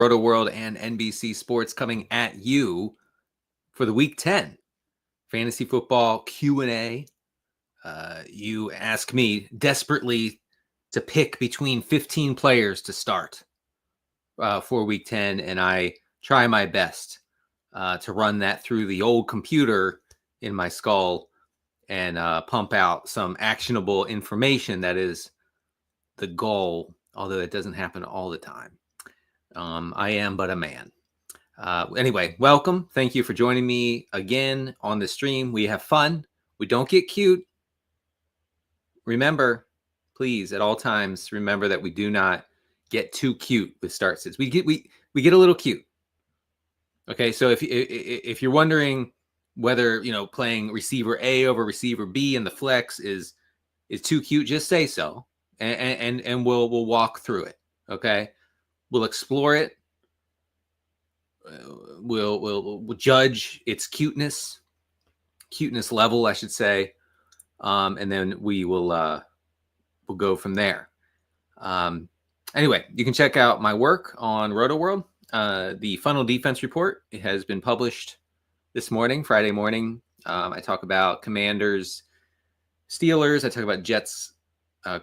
Rotoworld and NBC Sports coming at you for the Week 10 Fantasy Football Q&A. You ask me desperately to pick between 15 players to start for Week 10, and I try my best to run that through the old computer in my skull and pump out some actionable information. That is the goal, although it doesn't happen all the time. I am but a man. Anyway, welcome. Thank you for joining me again on the stream. We have fun. We don't get cute. Remember, please, at all times, remember that we do not get too cute with start sits. We get a little cute. Okay, so if you're wondering whether playing receiver A over receiver B in the flex is too cute, just say so, and we'll walk through it. Okay. We'll explore it. We'll judge its cuteness level, I should say, and then we'll go from there. Anyway, you can check out my work on Rotoworld. The Funnel Defense Report, it has been published this morning, Friday morning. I talk about Commanders, Steelers. I talk about Jets,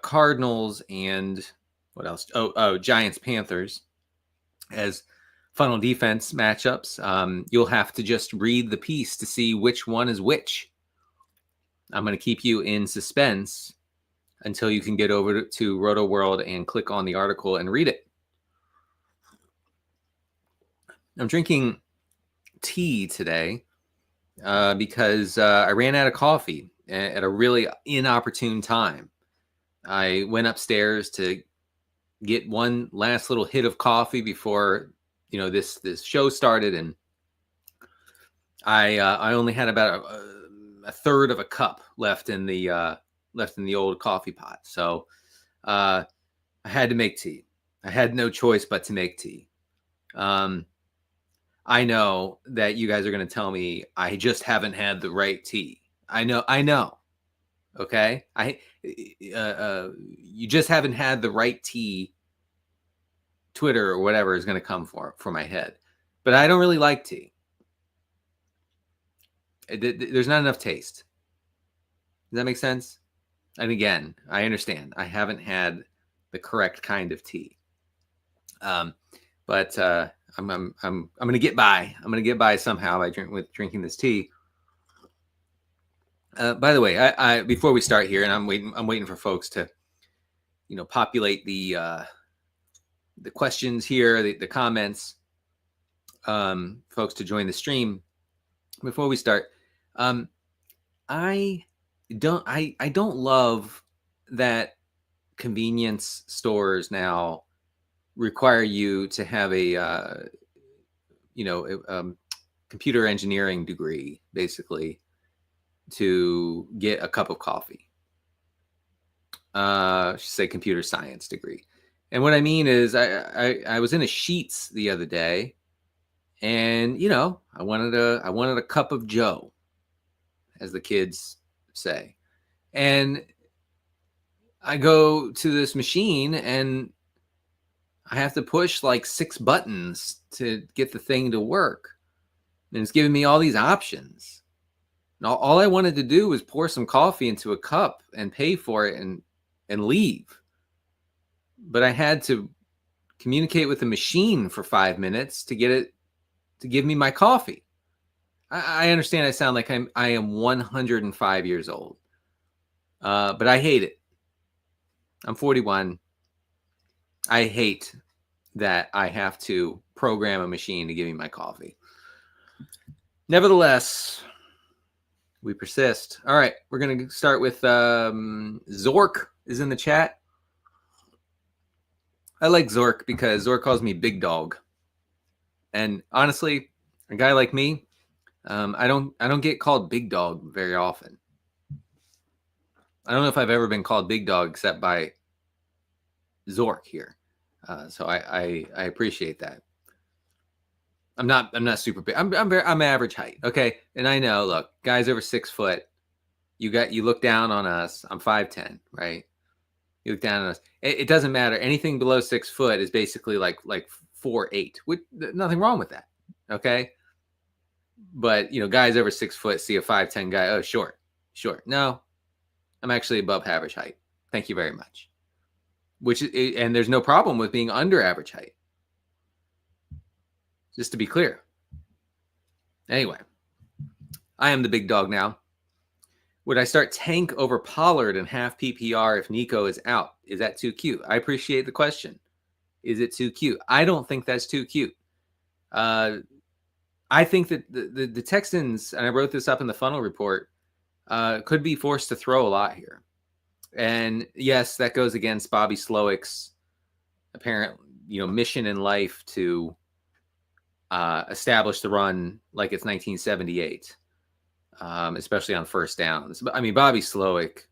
Cardinals, and what else? Giants, Panthers as funnel defense matchups. You'll have to just read the piece to see which one is which. I'm going to keep you in suspense until you can get over to Rotoworld and click on the article and read it. I'm drinking tea today because I ran out of coffee at a really inopportune time. I went upstairs to get one last little hit of coffee before this show started, and I only had about a third of a cup left in the old coffee pot. So I had to make tea. I had no choice but to make tea. I know that you guys are going to tell me I just haven't had the right tea. I know. Okay. You just haven't had the right tea. Twitter or whatever is going to come for my head, but I don't really like tea. There's not enough taste. Does that make sense? And again, I understand I haven't had the correct kind of tea. But I'm going to get by. I'm going to get by somehow by drinking this tea. By the way, I before we start here, and I'm waiting for folks to, populate the questions here, the comments, folks to join the stream. Before we start, I don't love that convenience stores now require you to have a computer engineering degree, basically, to get a cup of coffee. I should say computer science degree. And what I mean is I was in a Sheetz the other day, and I wanted a cup of Joe, as the kids say. And I go to this machine and I have to push like 6 buttons to get the thing to work. And it's giving me all these options. And all I wanted to do was pour some coffee into a cup and pay for it and leave. But I had to communicate with the machine for 5 minutes to get it to give me my coffee. I understand I sound like I am 105 years old, but I hate it. I'm 41. I hate that I have to program a machine to give me my coffee. Nevertheless, we persist. All right, we're going to start with Zork is in the chat. I like Zork because Zork calls me Big Dog. And honestly, a guy like me, I don't get called Big Dog very often. I don't know if I've ever been called Big Dog except by Zork here. So I appreciate that. I'm not super big. I'm average height. Okay. And I know, look, guys over 6 foot, you look down on us. I'm 5'10", right? You look down on us. It doesn't matter. Anything below 6 foot is basically like 4'8". Nothing wrong with that. Okay. But guys over 6 foot see a 5'10" guy. Oh, short. No, I'm actually above average height. Thank you very much. And there's no problem with being under average height. Just to be clear. Anyway, I am the big dog now. Would I start Tank over Pollard in half PPR if Nico is out? Is that too cute? I appreciate the question. Is it too cute? I don't think that's too cute. I think that the Texans, and I wrote this up in the funnel report, could be forced to throw a lot here. And yes, that goes against Bobby Slowick's apparent, mission in life to establish the run like it's 1978. Especially on first downs. But I mean, Bobby Slowick,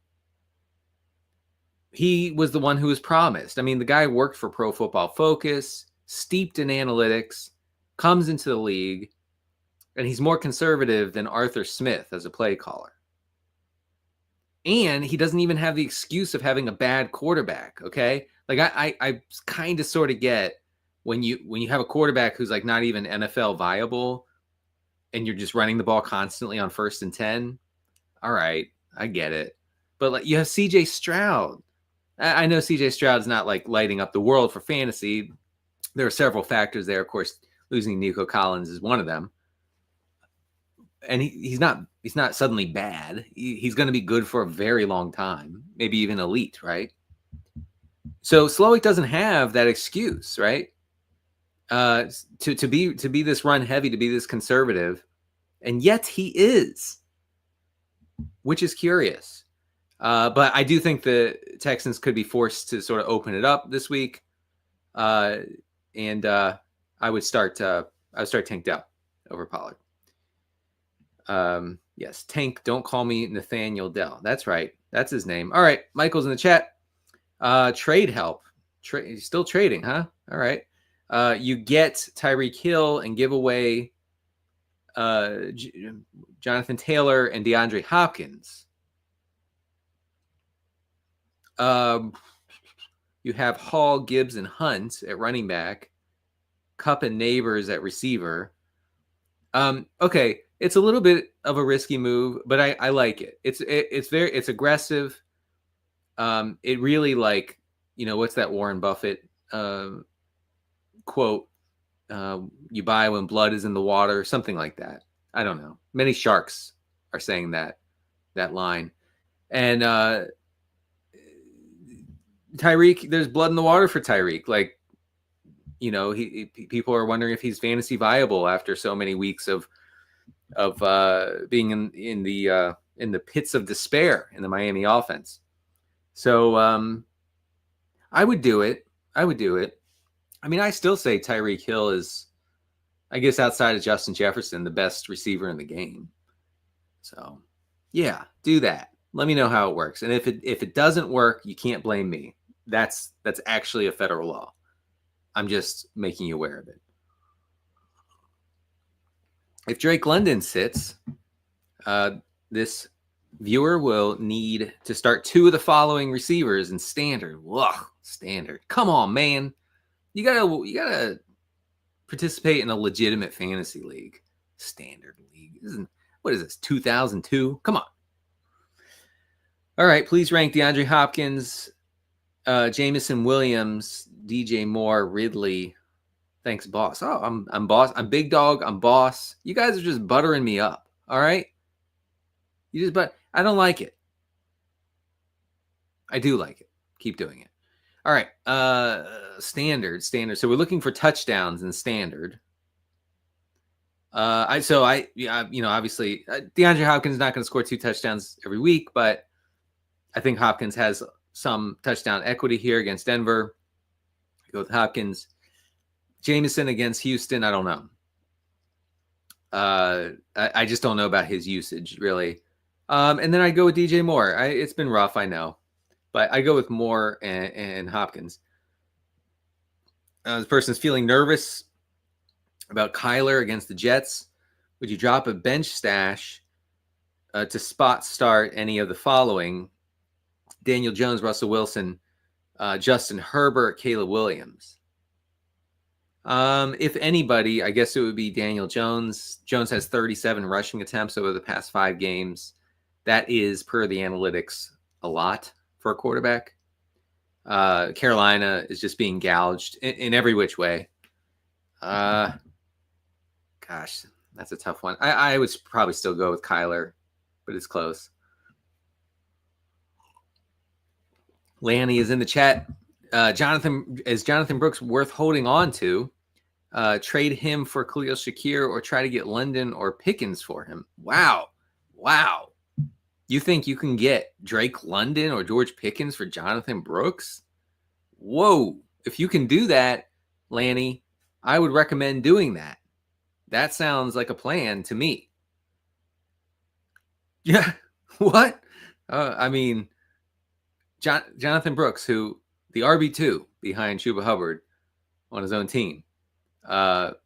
he was the one who was promised. I mean, the guy worked for Pro Football Focus, steeped in analytics, comes into the league, and he's more conservative than Arthur Smith as a play caller. And he doesn't even have the excuse of having a bad quarterback. Okay, like I kind of sort of get when you have a quarterback who's like not even NFL viable, and you're just running the ball constantly on 1st and 10. All right, I get it. But like you have CJ Stroud. I know CJ Stroud's not like lighting up the world for fantasy. There are several factors there. Of course, losing Nico Collins is one of them. And he's not suddenly bad. He's going to be good for a very long time, maybe even elite, right? So Slowick doesn't have that excuse, right? To be this run heavy, to be this conservative, and yet he is, which is curious. But I do think the Texans could be forced to sort of open it up this week, and I would start Tank Dell over Pollard. Yes, Tank. Don't call me Nathaniel Dell. That's right. That's his name. All right, Michael's in the chat. Trade help. Still trading, huh? All right. You get Tyreek Hill and give away Jonathan Taylor and DeAndre Hopkins. You have Hall, Gibbs, and Hunt at running back. Kupp and Neighbors at receiver. Okay, it's a little bit of a risky move, but I like it. It's aggressive. It really what's that Warren Buffett quote, you buy when blood is in the water, something like that. I don't know. Many sharks are saying that line. And Tyreek, there's blood in the water for Tyreek. People are wondering if he's fantasy viable after so many weeks of being in the pits of despair in the Miami offense. So I would do it. I mean, I still say Tyreek Hill is, I guess, outside of Justin Jefferson, the best receiver in the game. So, yeah, do that. Let me know how it works. And if it doesn't work, you can't blame me. That's actually a federal law. I'm just making you aware of it. If Drake London sits, this viewer will need to start 2 of the following receivers in standard. Ugh, standard. Come on, man. You gotta participate in a legitimate fantasy league. Standard league. What is this, 2002? Come on. All right, please rank DeAndre Hopkins, Jamison Williams, DJ Moore, Ridley. Thanks, boss. Oh, I'm boss. I'm big dog. I'm boss. You guys are just buttering me up. All right. I don't like it. I do like it. Keep doing it. All right. Standard. So we're looking for touchdowns in standard. Obviously DeAndre Hopkins is not going to score 2 touchdowns every week, but I think Hopkins has some touchdown equity here against Denver. Go with Hopkins. Jameson against Houston, I don't know. I just don't know about his usage, really. And then I go with DJ Moore. It's been rough, I know. But I go with Moore and Hopkins. This person's feeling nervous about Kyler against the Jets. Would you drop a bench stash to spot start any of the following? Daniel Jones, Russell Wilson, Justin Herbert, Caleb Williams. If anybody, I guess it would be Daniel Jones. Jones has 37 rushing attempts over the past 5 games. That is, per the analytics, a lot for a quarterback. Carolina is just being gouged in every which way. Gosh, that's a tough one. I would probably still go with Kyler, but it's close. Lanny is in the chat. Is Jonathan Brooks worth holding on to? Trade him for Khalil Shakir or try to get London or Pickens for him? Wow. You think you can get Drake London or George Pickens for Jonathan Brooks? Whoa. If you can do that, Lanny, I would recommend doing that. That sounds like a plan to me. Yeah. What? I mean, Jonathan Brooks, who the RB2 behind Chuba Hubbard on his own team. For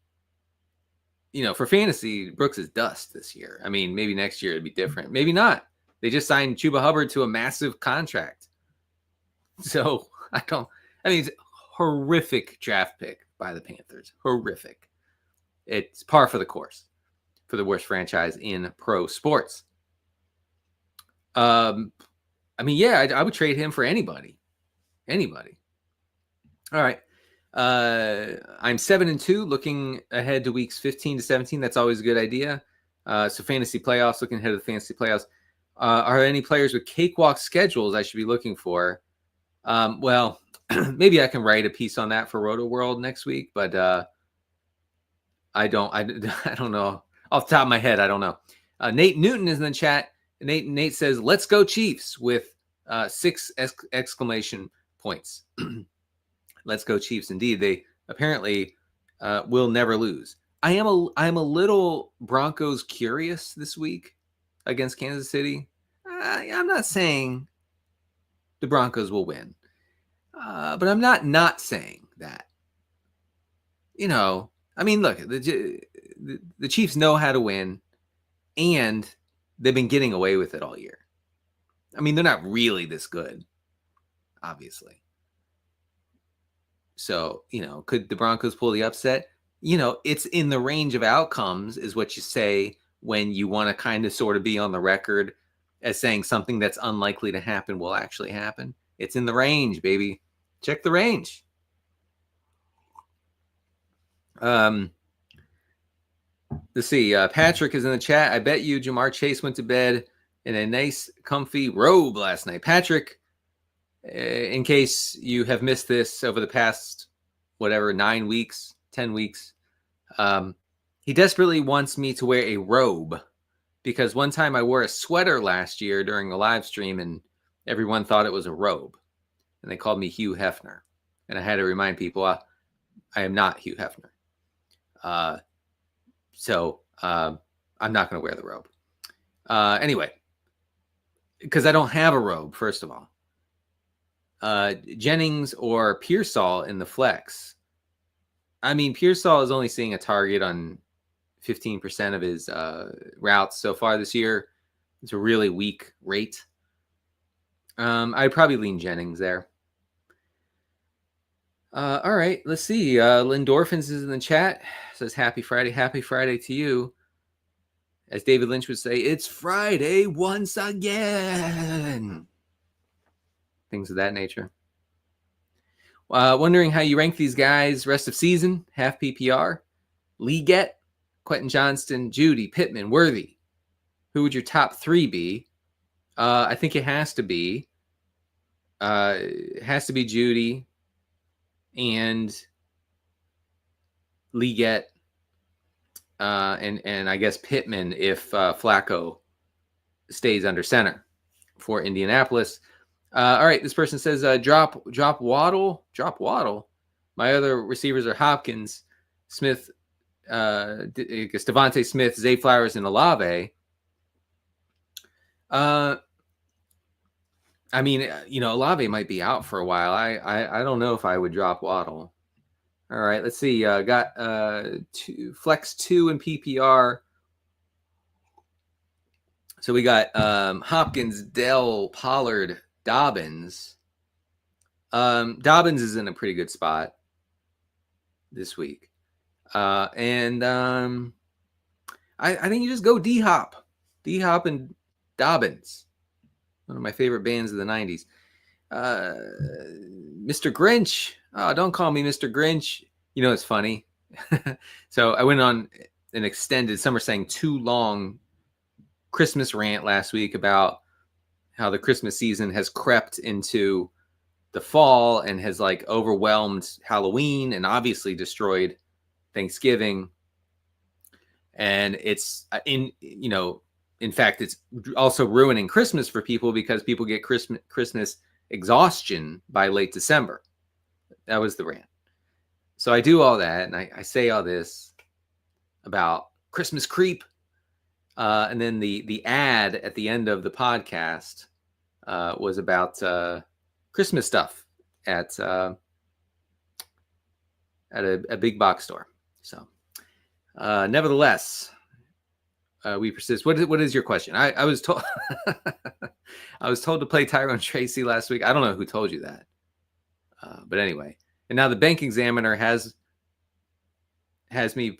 fantasy, Brooks is dust this year. I mean, maybe next year it'd be different. Maybe not. They just signed Chuba Hubbard to a massive contract. So it's a horrific draft pick by the Panthers. Horrific. It's par for the course for the worst franchise in pro sports. I would trade him for anybody. Anybody. All right. I'm 7-2, looking ahead to weeks 15 to 17. That's always a good idea. So fantasy playoffs, looking ahead to the fantasy playoffs. Are there any players with cakewalk schedules I should be looking for? Well, maybe I can write a piece on that for Rotoworld next week, but I don't know. Off the top of my head, I don't know. Nate Newton is in the chat. Nate says, "Let's go Chiefs," with 6 exclamation points. Let's go Chiefs. Indeed, they apparently will never lose. I am a little Broncos curious this week against Kansas City. I'm not saying the Broncos will win, but I'm not saying that. Look, the Chiefs know how to win, and they've been getting away with it all year. I mean, they're not really this good, obviously. So, could the Broncos pull the upset? It's in the range of outcomes is what you say when you want to kind of sort of be on the record as saying something that's unlikely to happen will actually happen. It's in the range, baby. Check the range. Let's see. Patrick is in the chat. I bet you Jamar Chase went to bed in a nice, comfy robe last night. Patrick, in case you have missed this over the past, 9 weeks, 10 weeks, he desperately wants me to wear a robe because one time I wore a sweater last year during a live stream and everyone thought it was a robe and they called me Hugh Hefner. And I had to remind people I am not Hugh Hefner. So I'm not going to wear the robe. Anyway, because I don't have a robe, first of all. Jennings or Pearsall in the flex. I mean, Pearsall is only seeing a target on 15% of his routes so far this year. It's a really weak rate. I'd probably lean Jennings there. All right, let's see. Lindorphins is in the chat. Says happy Friday to you. As David Lynch would say, it's Friday once again. Things of that nature. Wondering how you rank these guys rest of season, half PPR. Leggett, Quentin Johnston, Judy, Pittman, Worthy. Who would your top 3 be? I think it has to be Judy and Leggett, and I guess Pittman if Flacco stays under center for Indianapolis. All right, this person says drop Waddle. Drop Waddle. My other receivers are Hopkins, Smith, Devontae Smith, Zay Flowers, and Olave. Olave might be out for a while. I don't know if I would drop Waddle. All right, let's see. Got flex 2 in PPR. So we got Hopkins, Dell, Pollard, Dobbins. Dobbins is in a pretty good spot this week. And I think you just go D-Hop. D-Hop and Dobbins. One of my favorite bands of the 90s. Mr. Grinch. Oh, don't call me Mr. Grinch. You know, it's funny. So I went on an extended, some are saying too long, Christmas rant last week about how the Christmas season has crept into the fall and has like overwhelmed Halloween and obviously destroyed Thanksgiving. And it's in fact, it's also ruining Christmas for people because people get Christmas exhaustion by late December. That was the rant. So I do all that, and I say all this about Christmas creep. And then the ad at the end of the podcast was about Christmas stuff at a big box store. So nevertheless, we persist. What is your question? I was told I was told to play Tyrone Tracy last week. I don't know who told you that. But anyway, and now the bank examiner has me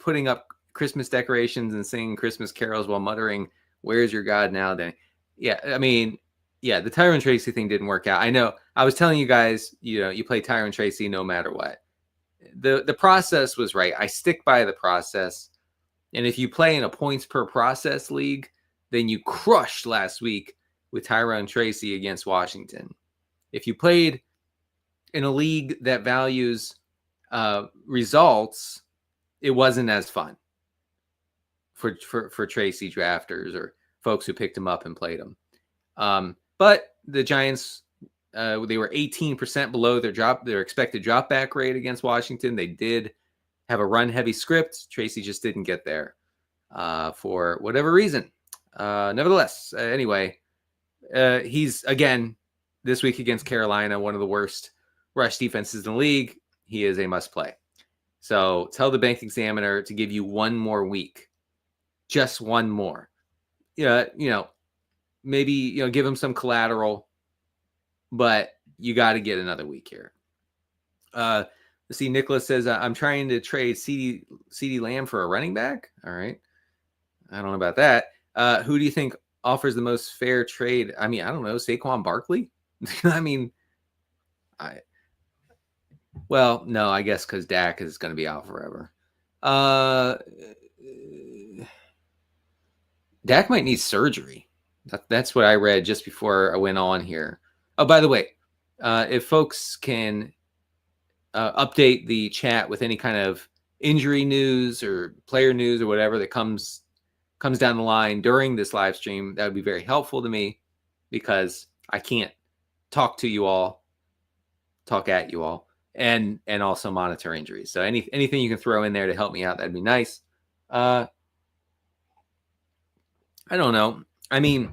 putting up Christmas decorations and singing Christmas carols while muttering, "Where's your God now?" Then, yeah, I mean, yeah, the Tyrone Tracy thing didn't work out. I know. I was telling you guys, you play Tyrone Tracy no matter what. The process was right. I stick by the process. And if you play in a points per process league, then you crushed last week with Tyrone Tracy against Washington. If you played in a league that values results, it wasn't as fun for Tracy drafters or folks who picked him up and played him. But the Giants, they were 18% below their expected drop back rate against Washington. They did have a run heavy script. Tracy just didn't get there for whatever reason. Nevertheless, anyway, he's again this week against Carolina, one of the worst rush defenses in the league. He is a must play. So tell the bank examiner to give you one more week, just one more. Maybe give him some collateral, but you got to get another week here. Let's see. Nicholas says I'm trying to trade CeeDee Lamb for a running back. All right, I don't know about that. Who do you think offers the most fair trade? I mean, I don't know. Saquon Barkley. I mean, no, I guess because Dak is going to be out forever. Dak might need surgery. That's what I read just before I went on here. Oh, by the way, if folks can update the chat with any kind of injury news or player news or whatever that comes down the line during this live stream, that would be very helpful to me because I can't talk at you all, and also monitor injuries. So anything you can throw in there to help me out, that'd be nice. I don't know. I mean,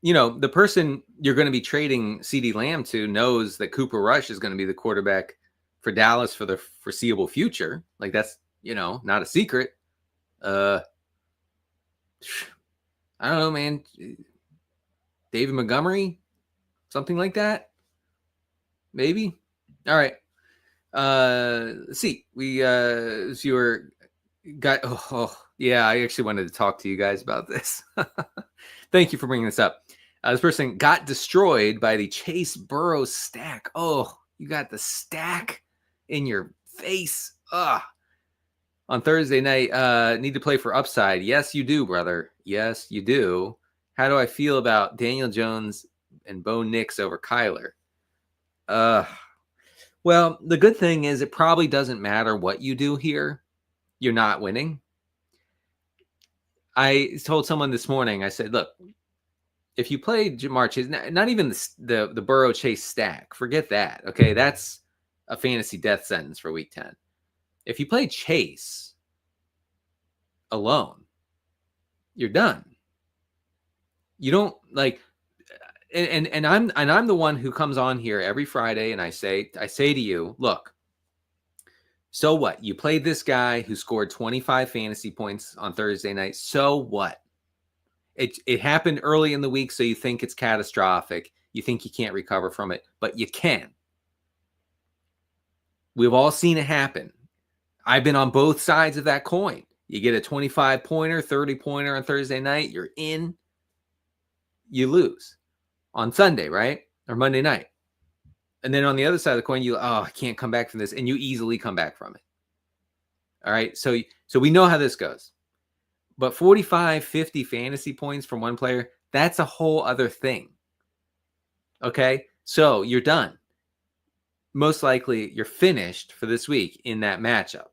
the person you're going to be trading CeeDee Lamb to knows that Cooper Rush is going to be the quarterback for Dallas for the foreseeable future. Like that's, not a secret. I don't know, man. David Montgomery, something like that. Maybe. All right. Let's see. We viewer got. Yeah, I actually wanted to talk to you guys about this. Thank you for bringing this up. This person got destroyed by the Chase Burrow stack. Oh, you got the stack in your face. On Thursday night, need to play for upside. Yes, you do, brother. Yes, you do. How do I feel about Daniel Jones and Bo Nix over Kyler? Well, the good thing is it probably doesn't matter what you do here. You're not winning. I told someone this morning, I said, look, if you play Jamar Chase, not even the Burrow Chase stack, forget that. Okay, that's a fantasy death sentence for week 10. If you play Chase alone, you're done. You don't like, and I'm the one who comes on here every Friday and I say to you, look, so what? You played this guy who scored 25 fantasy points on Thursday night. So what? It happened early in the week, so you think it's catastrophic. You think you can't recover from it, but you can. We've all seen it happen. I've been on both sides of that coin. You get a 25-pointer, 30-pointer on Thursday night, you're in, you lose on Sunday, right? Or Monday night. And then on the other side of the coin, I can't come back from this. And you easily come back from it. All right. So we know how this goes. But 45, 50 fantasy points from one player, that's a whole other thing. Okay. So you're done. Most likely you're finished for this week in that matchup.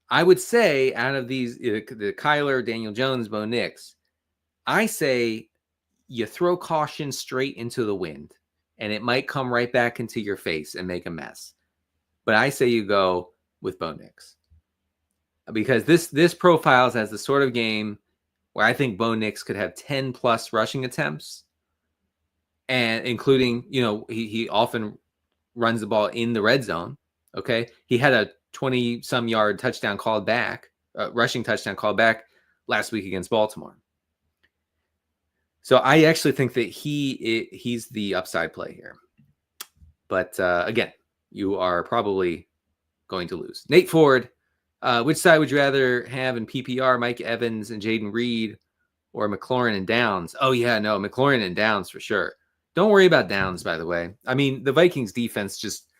I would say out of these, the Kyler, Daniel Jones, Bo Nix, I say you throw caution straight into the wind. And it might come right back into your face and make a mess. But I say you go with Bo Nix. Because this profiles as the sort of game where I think Bo Nix could have 10-plus rushing attempts. And including, he often runs the ball in the red zone. Okay. He had a 20-some yard touchdown called back, rushing touchdown called back last week against Baltimore. So I actually think that he's the upside play here. But again, you are probably going to lose. Nate Ford, which side would you rather have in PPR, Mike Evans and Jaden Reed or McLaurin and Downs? Oh, yeah, no, McLaurin and Downs for sure. Don't worry about Downs, by the way. I mean, the Vikings defense just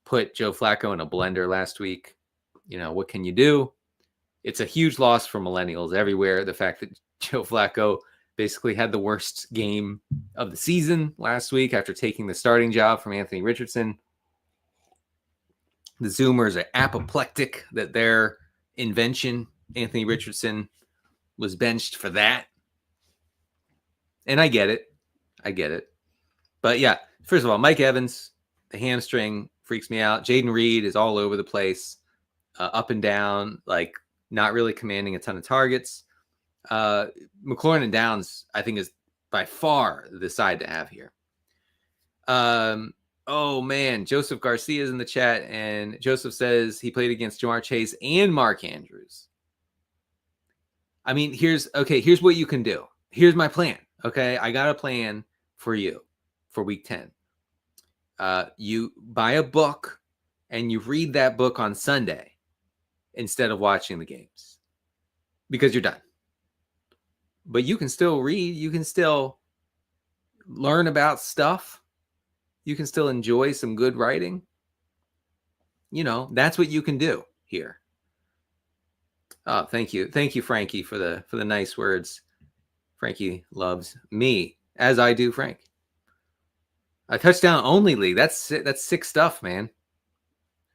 put Joe Flacco in a blender last week. What can you do? It's a huge loss for millennials everywhere. The fact that Joe Flacco basically had the worst game of the season last week after taking the starting job from Anthony Richardson. The Zoomers are apoplectic that their invention, Anthony Richardson, was benched for that. And I get it. But yeah, first of all, Mike Evans, the hamstring freaks me out. Jaden Reed is all over the place, up and down, like not really commanding a ton of targets. McLaurin and Downs, I think, is by far the side to have here. Oh man, Joseph Garcia is in the chat, and Joseph says he played against Jamar Chase and Mark Andrews. I mean, here's what you can do. Here's my plan. Okay, I got a plan for you for week 10. You buy a book and you read that book on Sunday instead of watching the games because you're done. But you can still read. You can still learn about stuff. You can still enjoy some good writing. That's what you can do here. Oh, thank you. Thank you, Frankie, for the nice words. Frankie loves me, as I do Frank. A touchdown only league. That's sick stuff, man.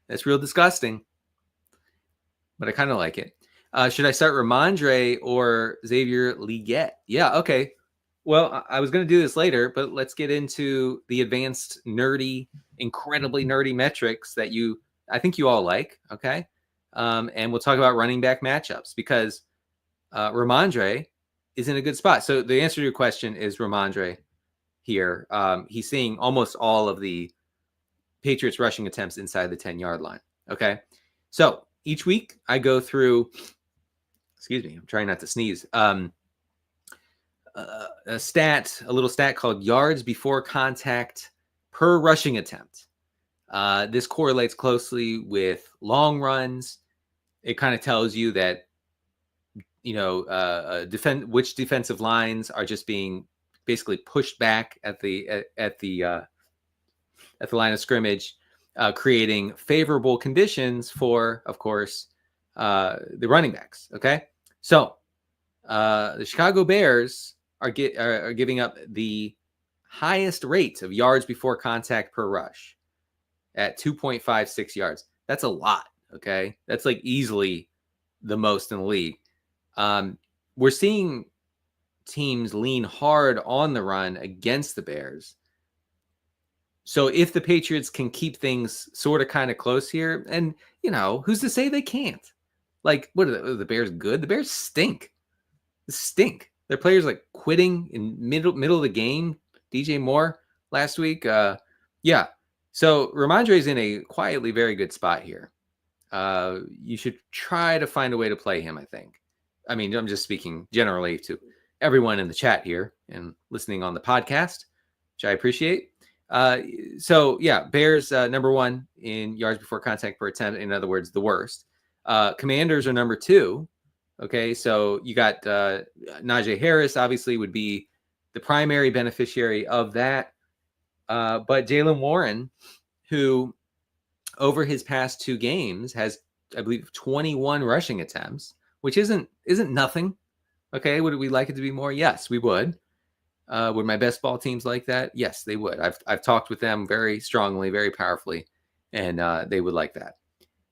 That's real disgusting. But I kind of like it. Should I start Ramondre or Xavier Legette? Yeah, okay. Well, I was going to do this later, but let's get into the advanced, incredibly nerdy metrics that I think you all like, okay? And we'll talk about running back matchups because Ramondre is in a good spot. So the answer to your question is Ramondre here. He's seeing almost all of the Patriots rushing attempts inside the 10-yard line, okay? So each week I go through, excuse me, I'm trying not to sneeze, a little stat called yards before contact per rushing attempt. This correlates closely with long runs. It kind of tells you that, which defensive lines are just being basically pushed back at the line of scrimmage, creating favorable conditions for, of course, the running backs. Okay, so the Chicago Bears are giving up the highest rate of yards before contact per rush at 2.56 yards. That's a lot. Okay, that's like easily the most in the league. We're seeing teams lean hard on the run against the Bears. So if the Patriots can keep things sort of kind of close here, and who's to say they can't? Like, what are the Bears good? The Bears stink. Their players like quitting in middle of the game. DJ Moore last week. Yeah. So Ramondre's in a quietly very good spot here. You should try to find a way to play him, I think. I mean, I'm just speaking generally to everyone in the chat here and listening on the podcast, which I appreciate. So yeah, Bears number 1 in yards before contact per attempt. In other words, the worst. Commanders are number 2. Okay, so you got Najee Harris obviously would be the primary beneficiary of that. But Jaylen Warren, who over his past 2 games has, I believe, 21 rushing attempts, which isn't nothing. Okay, would we like it to be more? Yes, we would. Would my best ball teams like that? Yes, they would. I've talked with them very strongly, very powerfully, and they would like that.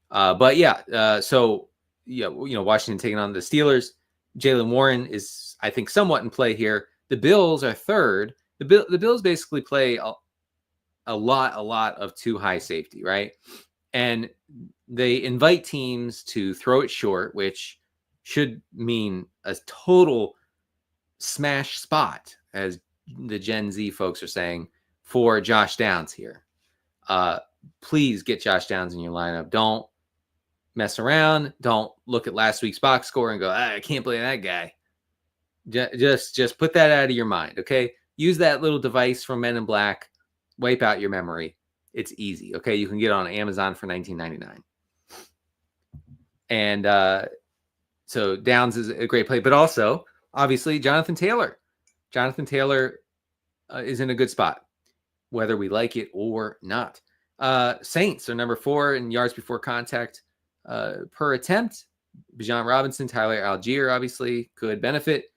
But yeah, so yeah, Washington taking on the Steelers. Jaylen Warren is, I think, somewhat in play here. The Bills are third. The Bills basically play a lot of too high safety, right? And they invite teams to throw it short, which should mean a total smash spot, as the Gen Z folks are saying, for Josh Downs here. Please get Josh Downs in your lineup. Don't mess around. Don't look at last week's box score and go, I can't believe that guy. Just put that out of your mind, okay? Use that little device from Men in Black. Wipe out your memory. It's easy, okay? You can get it on Amazon for $19.99. And so Downs is a great play, but also, obviously, Jonathan Taylor. Jonathan Taylor is in a good spot, whether we like it or not. Saints are number 4 in yards before contact per attempt. Bijan Robinson, Tyler Algier, obviously, could benefit.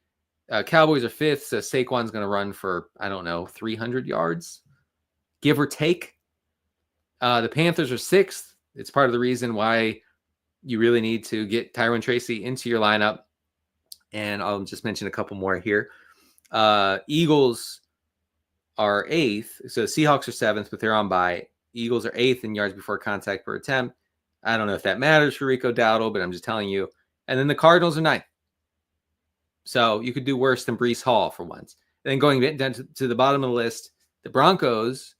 Cowboys are 5th, so Saquon's going to run for, 300 yards, give or take. The Panthers are 6th. It's part of the reason why you really need to get Tyrone Tracy into your lineup. And I'll just mention a couple more here. Eagles are 8th. So Seahawks are 7th, but they're on bye. Eagles are 8th in yards before contact per attempt. I don't know if that matters for Rico Dowdle, but I'm just telling you. And then the Cardinals are 9th. So you could do worse than Breece Hall for once. And then going down to the bottom of the list, the Broncos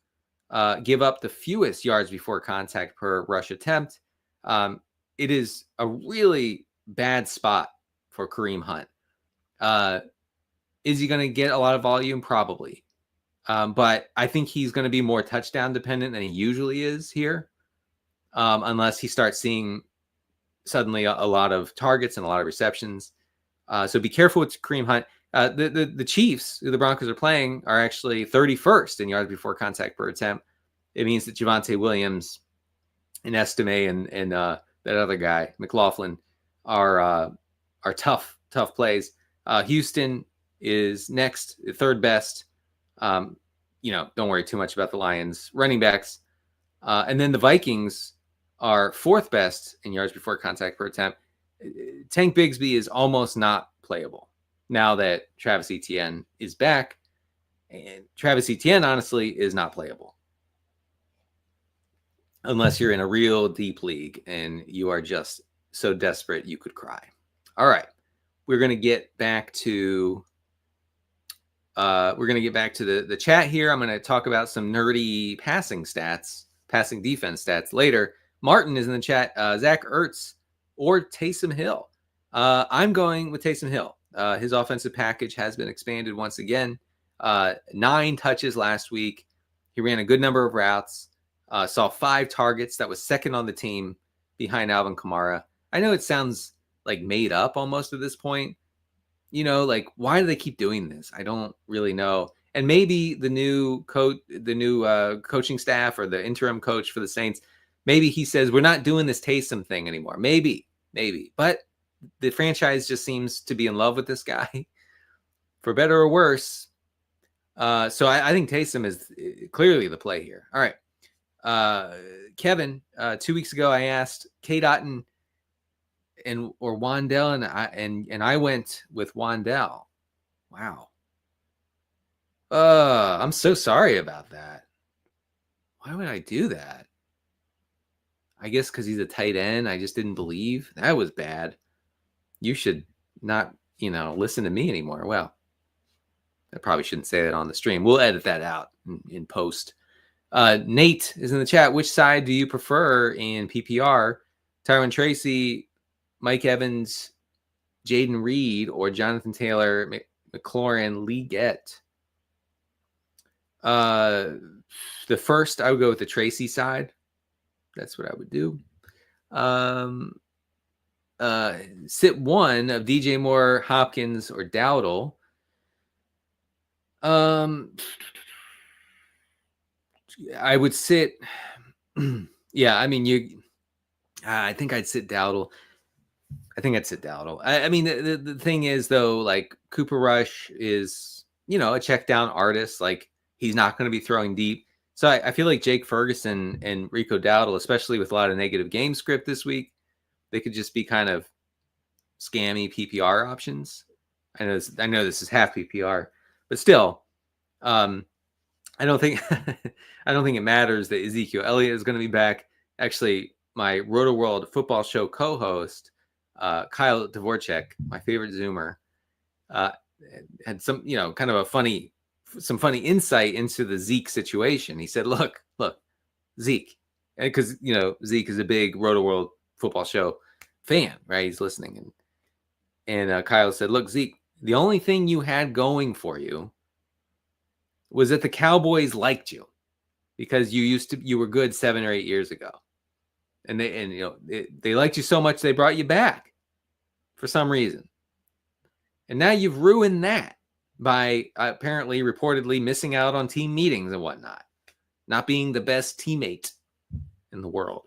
give up the fewest yards before contact per rush attempt. It is a really bad spot for Kareem Hunt. Is he going to get a lot of volume? Probably. But I think he's going to be more touchdown dependent than he usually is here, unless he starts seeing suddenly a lot of targets and a lot of receptions. So be careful with Kareem Hunt. The Chiefs, who the Broncos are playing, are actually 31st in yards before contact per attempt. It means that Javonte Williams and Estime and that other guy, McLaughlin, are tough plays. Houston is next, third best. Don't worry too much about the Lions running backs. And then the Vikings are 4th best in yards before contact per attempt. Tank Bigsby is almost not playable now that Travis Etienne is back. And Travis Etienne, honestly, is not playable. Unless you're in a real deep league and you are just so desperate you could cry. All right. We're going to get back to the chat here. I'm going to talk about some nerdy passing defense stats later. Martin is in the chat. Zach Ertz or Taysom Hill. I'm going with Taysom Hill. His offensive package has been expanded once again. 9 touches last week. He ran a good number of routes. Saw 5 targets. That was second on the team behind Alvin Kamara. I know it sounds like made up almost at this point. Why do they keep doing this? I don't really know. And maybe the new coaching staff or the interim coach for the Saints, maybe he says, we're not doing this Taysom thing anymore. Maybe. But the franchise just seems to be in love with this guy, for better or worse. So I think Taysom is clearly the play here. All right. Kevin, 2 weeks ago, I asked Kate Otten or Wandell, and I went with Wandell. Wow. I'm so sorry about that. Why would I do that? I guess because he's a tight end. I just didn't believe. That was bad. You should not, listen to me anymore. Well, I probably shouldn't say that on the stream. We'll edit that out in post. Nate is in the chat. Which side do you prefer in PPR? Tyrone Tracy, Mike Evans, Jaden Reed, or Jonathan Taylor, McLaurin, Lee Gett? The first, I would go with the Tracy side. That's what I would do. Sit one of DJ Moore, Hopkins, or Dowdle. I would sit. Yeah, I mean, I think I'd sit Dowdle. I mean, the thing is, though, like Cooper Rush is, a check down artist. Like, he's not going to be throwing deep. So I feel like Jake Ferguson and Rico Dowdle, especially with a lot of negative game script this week, they could just be kind of scammy PPR options. I know this is half PPR, but still, I don't think it matters that Ezekiel Elliott is going to be back. Actually, my Rotoworld football show co-host, Kyle Dvorak, my favorite Zoomer, had some, kind of some funny insight into the Zeke situation. He said, look, Zeke, because, Zeke is a big Rotoworld football show fan, right? He's listening. And Kyle said, look, Zeke, the only thing you had going for you was that the Cowboys liked you because you were good 7 or 8 years ago. And they liked you so much they brought you back for some reason. And now you've ruined that by apparently reportedly missing out on team meetings and whatnot, not being the best teammate in the world.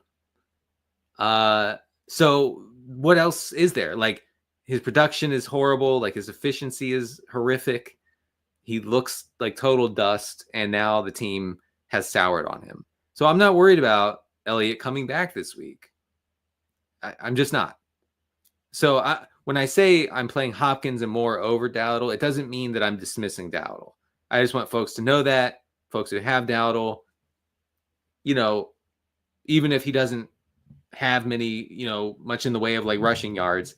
So what else is there? Like, his production is horrible. Like, his efficiency is horrific. He looks like total dust, and now the team has soured on him. So I'm not worried about Elliott coming back this week. I'm just not. So when I say I'm playing Hopkins and Moore over Dowdle, it doesn't mean that I'm dismissing Dowdle. I just want folks to know that, folks who have Dowdle, even if he doesn't have many, much in the way of like rushing yards,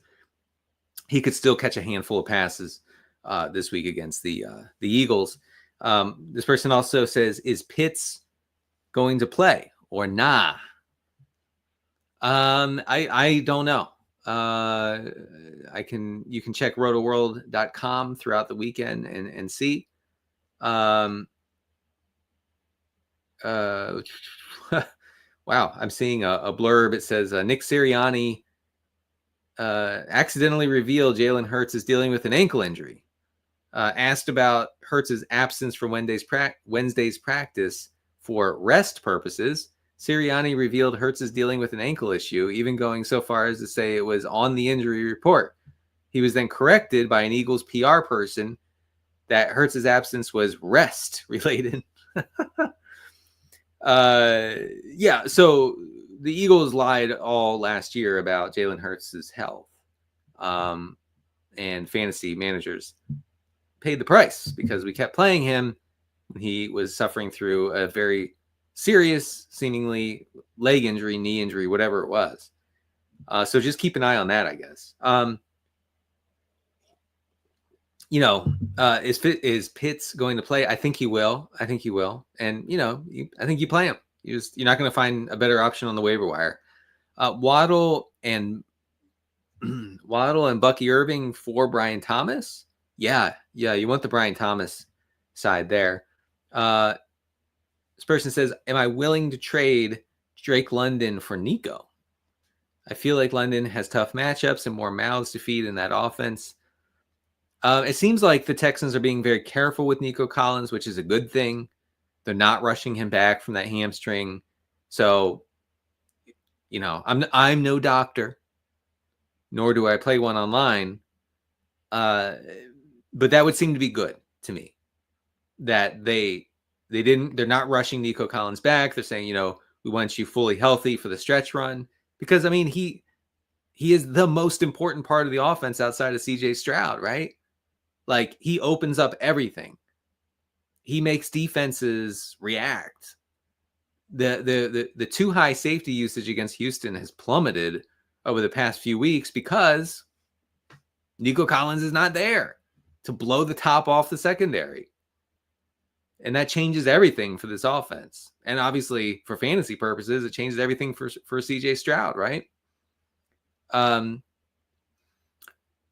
he could still catch a handful of passes this week against the Eagles. This person also says, is Pitts going to play or nah? I don't know. You can check rotoworld.com throughout the weekend and see. Wow, I'm seeing a blurb. It says Nick Sirianni accidentally revealed Jalen Hurts is dealing with an ankle injury. Asked about Hurts' absence from Wednesday's practice for rest purposes, Sirianni revealed Hurts is dealing with an ankle issue, even going so far as to say it was on the injury report. He was then corrected by an Eagles PR person that Hurts' absence was rest related. Yeah, so the Eagles lied all last year about Jalen Hurts' health. And fantasy managers paid the price because we kept playing him when he was suffering through a very serious, seemingly leg injury, knee injury, whatever it was. So just keep an eye on that, I guess. Is Pitts going to play? I think he will. And, I think you play him. You're not going to find a better option on the waiver wire. Waddle and Bucky Irving for Brian Thomas. Yeah, you want the Brian Thomas side there. This person says, am I willing to trade Drake London for Nico? I feel like London has tough matchups and more mouths to feed in that offense. It seems like the Texans are being very careful with Nico Collins, which is a good thing. They're not rushing him back from that hamstring. So, I'm no doctor, nor do I play one online. But that would seem to be good to me. That they're not rushing Nico Collins back. They're saying, we want you fully healthy for the stretch run. Because, he is the most important part of the offense outside of CJ Stroud, right? Like, he opens up everything. He makes defenses react. The too high safety usage against Houston has plummeted over the past few weeks because Nico Collins is not there to blow the top off the secondary. And that changes everything for this offense. And obviously, for fantasy purposes, it changes everything for CJ Stroud, right?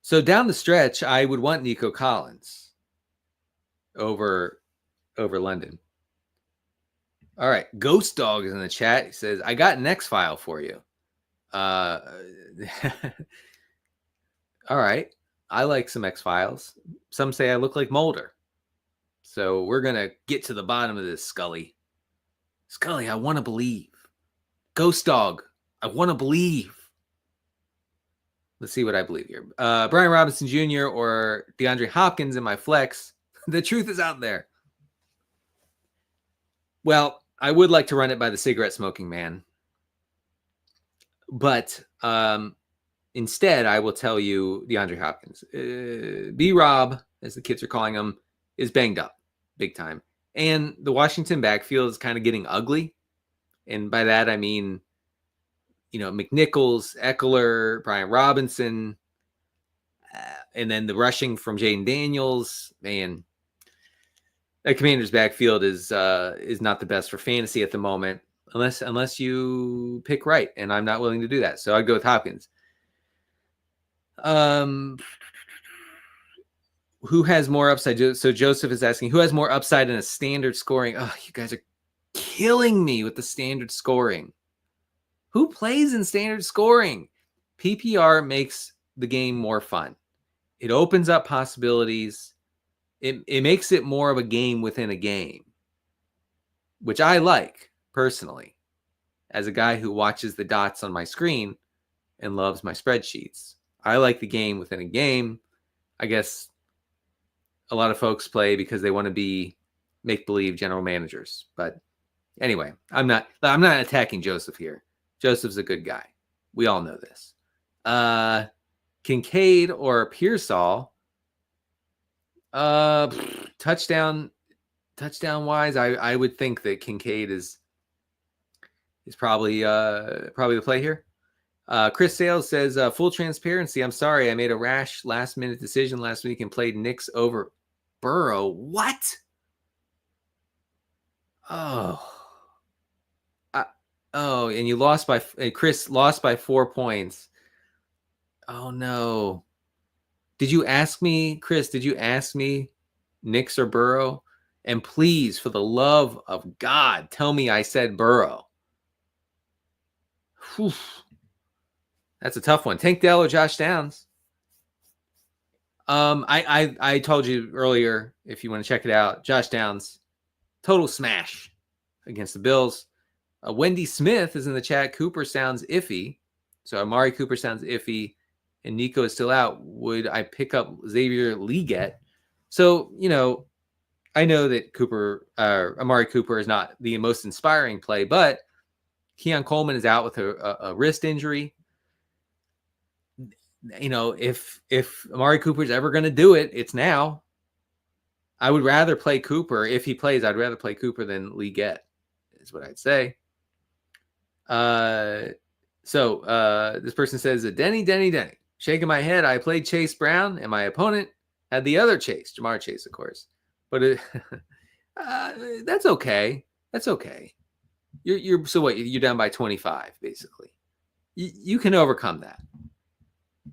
So down the stretch, I would want Nico Collins over London. All right. Ghost Dog is in the chat. He says, I got an X file for you. All right. I like some X Files. Some say I look like Mulder. So we're going to get to the bottom of this, Scully. Scully, I want to believe. Ghost Dog, I want to believe. Let's see what I believe here. Brian Robinson Jr. or DeAndre Hopkins in my flex. The truth is out there. Well, I would like to run it by the cigarette smoking man. But instead, I will tell you DeAndre Hopkins. B-Rob, as the kids are calling him, is banged up big time. And the Washington backfield is kind of getting ugly. And by that, I mean, McNichols, Eckler, Brian Robinson, and then the rushing from Jaden Daniels. Man, that Commander's backfield is not the best for fantasy at the moment, unless you pick right, and I'm not willing to do that. So I'd go with Hopkins. Who has more upside? So Joseph is asking, who has more upside in a standard scoring? Oh, you guys are killing me with the standard scoring. Who plays in standard scoring? PPR makes the game more fun. It opens up possibilities. It makes it more of a game within a game, which I like personally as a guy who watches the dots on my screen and loves my spreadsheets. I like the game within a game. I guess a lot of folks play because they want to be make-believe general managers. But anyway, I'm not attacking Joseph here. Joseph's a good guy. We all know this. Kincaid or Pearsall. Touchdown wise, I would think that Kincaid is probably the play here. Chris Sales says, full transparency, I'm sorry, I made a rash last minute decision last week and played Knicks over Burrow. What? And you lost by Chris lost by 4 points. Oh no. Did you ask me, Chris? Did you ask me Knicks or Burrow? And please, for the love of God, tell me I said Burrow. Whew. That's a tough one. Tank Dell or Josh Downs? I told you earlier, if you want to check it out, Josh Downs, total smash against the Bills. Wendy Smith is in the chat. Cooper sounds iffy. So Amari Cooper sounds iffy, and Nico is still out. Would I pick up Xavier Leggett? So, I know that Amari Cooper is not the most inspiring play, but Keon Coleman is out with a wrist injury. If Amari Cooper is ever going to do it, it's now. I would rather play Cooper. If he plays, I'd rather play Cooper than Leggett, is what I'd say. So this person says, Denny. Shaking my head. I played Chase Brown, and my opponent had the other Chase, Jamar Chase, of course. But that's okay. That's okay. You're so what? You're down by 25, basically. You can overcome that.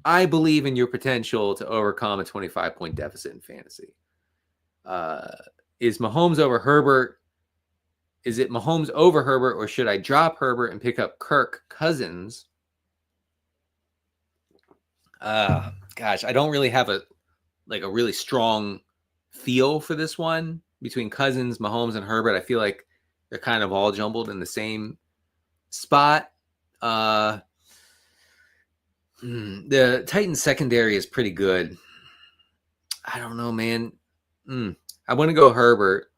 I believe in your potential to overcome a 25-point deficit in fantasy. Is Mahomes over Herbert? Is it Mahomes over Herbert, or should I drop Herbert and pick up Kirk Cousins? Gosh, I don't really have a really strong feel for this one between Cousins, Mahomes, and Herbert. I feel like they're kind of all jumbled in the same spot. The Titans secondary is pretty good. I don't know, man. I want to go Herbert.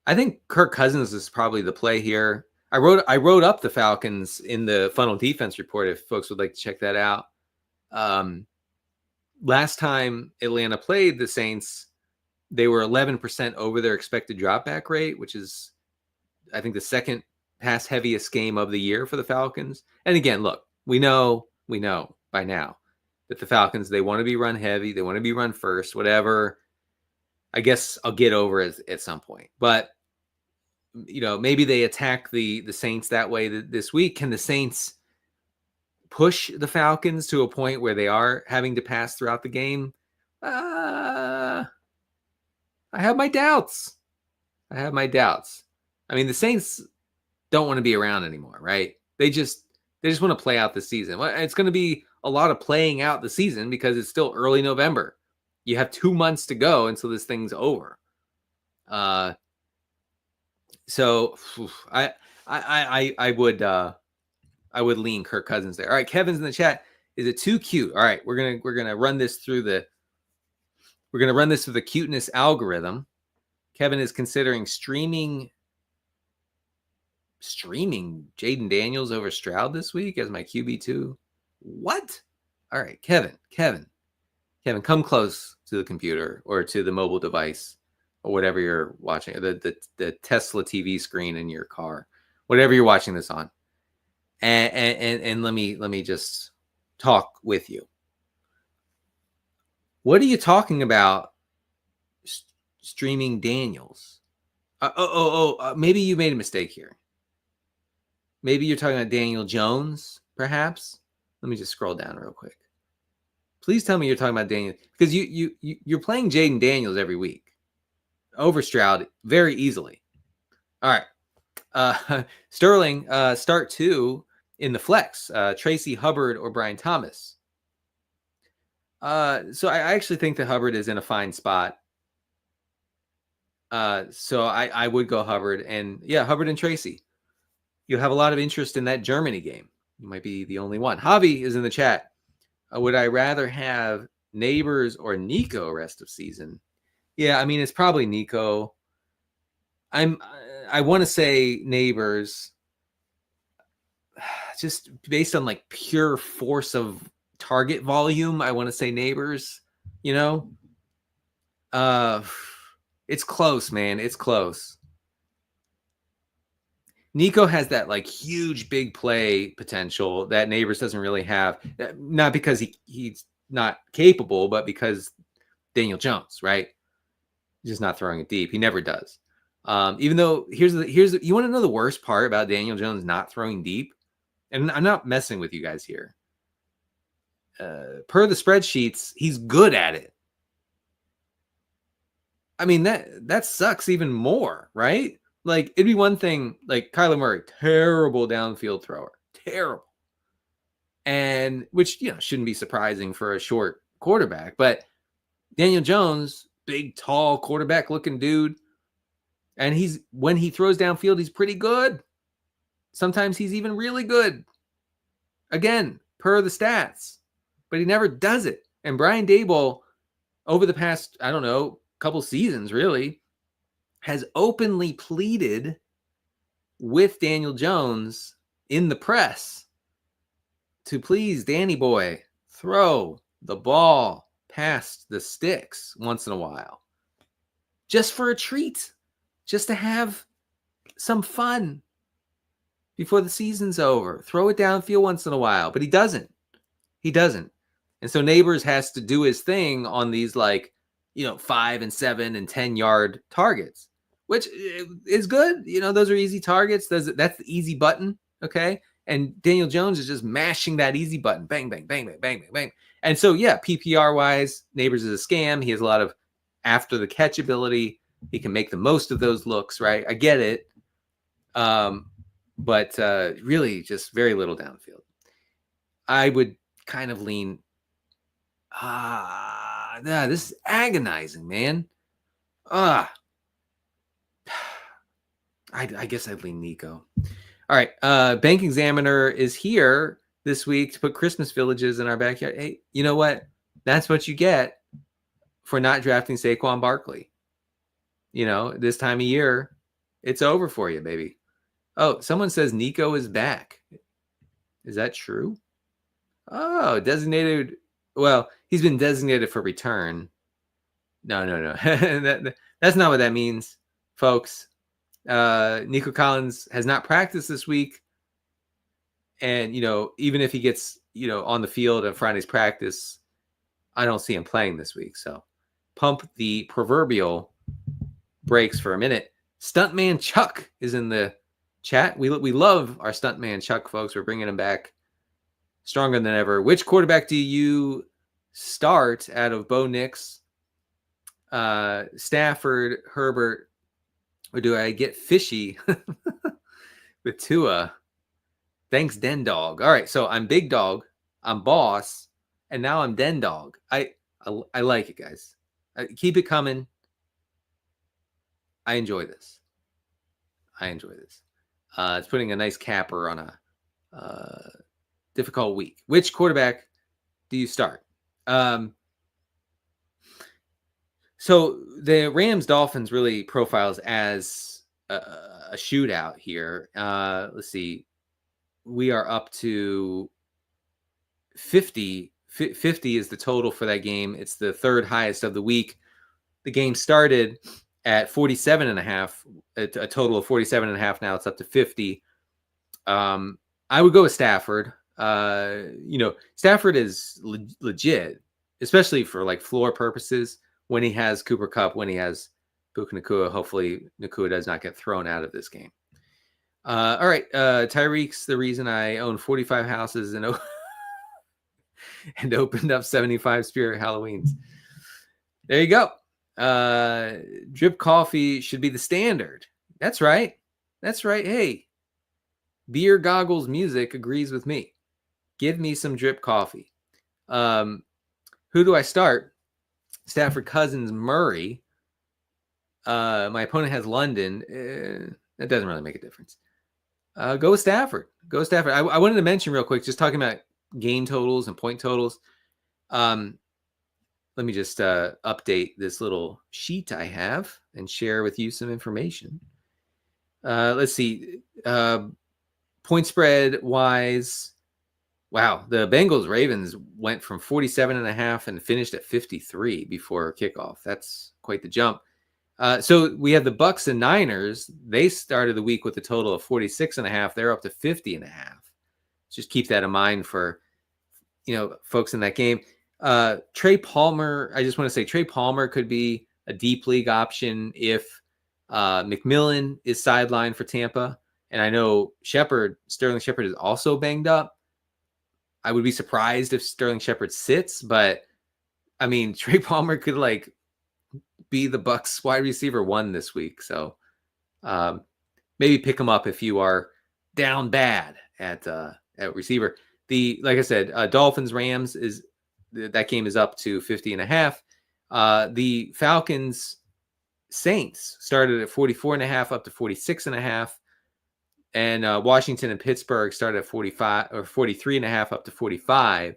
I think Kirk Cousins is probably the play here. I wrote up the Falcons in the Funnel Defense report if folks would like to check that out. Last time Atlanta played the Saints, they were 11% over their expected dropback rate, which is, I think, the second pass heaviest game of the year for the Falcons. And again, look, we know by now that the Falcons, they want to be run heavy. They want to be run first, whatever. I guess I'll get over it at some point. But, maybe they attack the Saints that way this week. Can the Saints push the Falcons to a point where they are having to pass throughout the game? I have my doubts. I mean, the Saints don't want to be around anymore, right? They just want to play out the season. Well, it's going to be a lot of playing out the season because it's still early November. You have 2 months to go until this thing's over. So I would lean Kirk Cousins there. All right, Kevin's in the chat. Is it too cute? All right, we're gonna run this through the cuteness algorithm. Kevin is considering streaming Jaden Daniels over Stroud this week as my QB2. What? All right, Kevin, come close to the computer or to the mobile device or whatever you're watching, the Tesla TV screen in your car, whatever you're watching this on. And let me just talk with you. What are you talking about? Streaming Daniels? Maybe you made a mistake here. Maybe you're talking about Daniel Jones, perhaps. Let me just scroll down real quick. Please tell me you're talking about Daniel, because you're playing Jaden Daniels every week over Stroud very easily. All right, Sterling, start 2 in the flex. Tracy Hubbard or Brian Thomas. So I actually think that Hubbard is in a fine spot. So I would go Hubbard, and Hubbard and Tracy. You'll have a lot of interest in that Germany game. You might be the only one. Javi is in the chat. Would I rather have Neighbors or Nico rest of season? Yeah, I mean, it's probably Nico. I want to say Neighbors, just based on like pure force of target volume. I want to say Neighbors, it's close, man. It's close. Nico has that like huge big play potential that Neighbors doesn't really have. Not because he's not capable, but because Daniel Jones, right? He's just not throwing it deep. He never does. Even though here's you want to know the worst part about Daniel Jones not throwing deep? And I'm not messing with you guys here. Per the spreadsheets, he's good at it. I mean, that sucks even more, right? Like, it'd be one thing, like Kyler Murray, terrible downfield thrower, terrible. And which, shouldn't be surprising for a short quarterback. But Daniel Jones, big, tall, quarterback-looking dude. And when he throws downfield, he's pretty good. Sometimes he's even really good. Again, per the stats. But he never does it. And Brian Daboll, over the past, I don't know, couple seasons, really, has openly pleaded with Daniel Jones in the press to please, Danny boy, throw the ball past the sticks once in a while. Just for a treat. Just to have some fun before the season's over. Throw it downfield once in a while. But he doesn't. And so Neighbors has to do his thing on these 5 and 7 and 10 yard targets, which is good. Those are easy targets. That's the easy button. Okay. And Daniel Jones is just mashing that easy button. Bang, bang, bang, bang, bang, bang, bang. And so, PPR wise, Neighbors is a scam. He has a lot of after the catch ability. He can make the most of those looks, right? I get it. But really just very little downfield. I would kind of lean, this is agonizing, man. I guess I'd lean Nico. All right. Bank Examiner is here this week to put Christmas villages in our backyard. Hey, you know what? That's what you get for not drafting Saquon Barkley. This time of year, it's over for you, baby. Oh, someone says Nico is back. Is that true? Oh, designated. Well, he's been designated for return. No. That's not what that means, folks. Nico Collins has not practiced this week. And, even if he gets, on the field on Friday's practice, I don't see him playing this week. So pump the proverbial brakes for a minute. Stuntman Chuck is in the chat. We love our Stuntman Chuck, folks. We're bringing him back stronger than ever. Which quarterback do you start out of Bo Nix, Stafford, Herbert, or do I get fishy with Tua. Thanks, Den Dog. All right, so I'm Big Dog, I'm Boss, and now I'm Den Dog. I like it, guys. Keep it coming. I enjoy this. It's putting a nice capper on a difficult week. Which quarterback do you start? So the Rams-Dolphins really profiles as a shootout here. Let's see. We are up to 50. 50 is the total for that game. It's the third highest of the week. The game started at 47 and a half, a total of 47 and a half. Now it's up to 50. I would go with Stafford. Stafford is legit, especially for like floor purposes when he has Cooper Kupp, when he has Puka Nacua. Hopefully Nacua does not get thrown out of this game. All right. Tyreek's the reason I own 45 houses and opened up 75 Spirit Halloweens. There you go. Drip coffee should be the standard. That's right. Hey, Beer Goggles Music agrees with me. Give me some drip coffee. Who do I start? Stafford, Cousins, Murray. My opponent has London. That doesn't really make a difference. Go with Stafford. I wanted to mention real quick, just talking about game totals and point totals. Let me just update this little sheet I have and share with you some information. Let's see. Point spread wise, wow, the Bengals-Ravens went from 47 and a half and finished at 53 before kickoff. That's quite the jump. So we have the Bucks and Niners. They started the week with a total of 46 and a half. They're up to 50 and a half. Just keep that in mind for, folks in that game. Trey Palmer, I just want to say Trey Palmer could be a deep league option if McMillan is sidelined for Tampa. And I know Sterling Shepard is also banged up. I would be surprised if Sterling Shepard sits, but I mean, Trey Palmer could be the Bucks wide receiver 1 this week. So maybe pick him up if you are down bad at receiver. Like I said, Dolphins Rams that game is up to 50 and a half. The Falcons Saints started at 44 and a half up to 46 and a half. And Washington and Pittsburgh started at 45 or 43 and a half up to 45.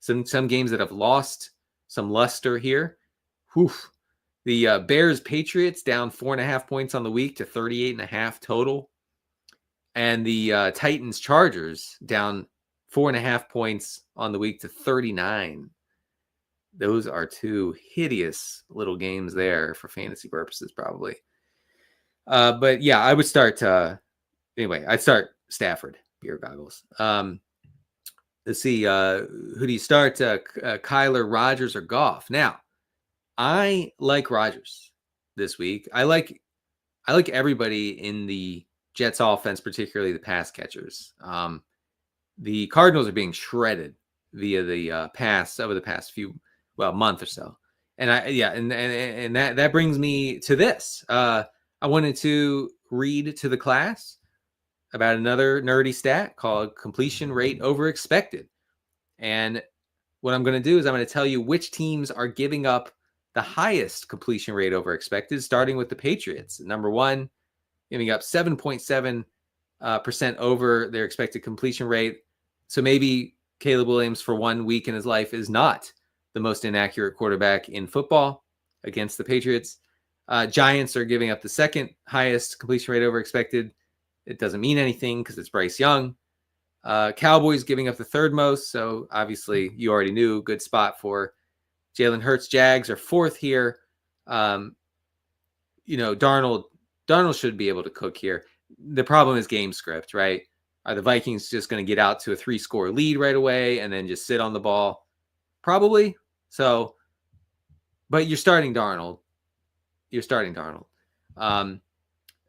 Some games that have lost some luster here. Whew. The Bears Patriots down 4.5 points on the week to 38 and a half total. And the Titans Chargers down 4.5 points on the week to 39. Those are two hideous little games there for fantasy purposes, probably. But yeah, I would start. I'd start Stafford, Beer Goggles. Let's see. Who do you start? Kyler, Rodgers, or Goff? Now, I like Rodgers this week. I like everybody in the Jets offense, particularly the pass catchers. The Cardinals are being shredded via the pass over the past month or so. And and that brings me to this. I wanted to read to the class about another nerdy stat called completion rate over expected. And what I'm going to do is I'm going to tell you which teams are giving up the highest completion rate over expected, starting with the Patriots. Number 1, giving up 7.7% over their expected completion rate. So maybe Caleb Williams for 1 week in his life is not the most inaccurate quarterback in football against the Patriots. Giants are giving up the second highest completion rate over expected. It doesn't mean anything because it's Bryce Young. Cowboys giving up the third most. So obviously you already knew, good spot for Jalen Hurts. Jags are 4th here. Darnold should be able to cook here. The problem is game script, right? Are the Vikings just going to get out to a 3-score lead right away and then just sit on the ball? Probably. So, but you're starting Darnold.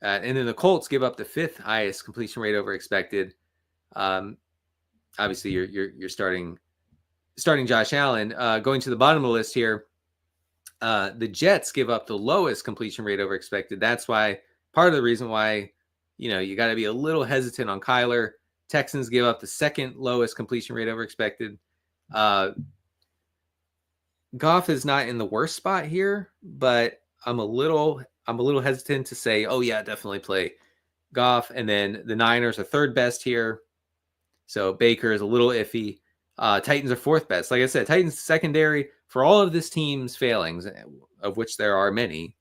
And then the Colts give up the 5th highest completion rate over expected. Obviously, you're starting Josh Allen. Going to the bottom of the list here, the Jets give up the lowest completion rate over expected. That's why part of the reason why you got to be a little hesitant on Kyler. Texans give up the second lowest completion rate ever expected. Goff is not in the worst spot here, but I'm a little hesitant to say, oh yeah, definitely play Goff. And then the Niners are third best here, so Baker is a little iffy. Titans are fourth best. Like I said, Titans secondary, for all of this team's failings, of which there are many,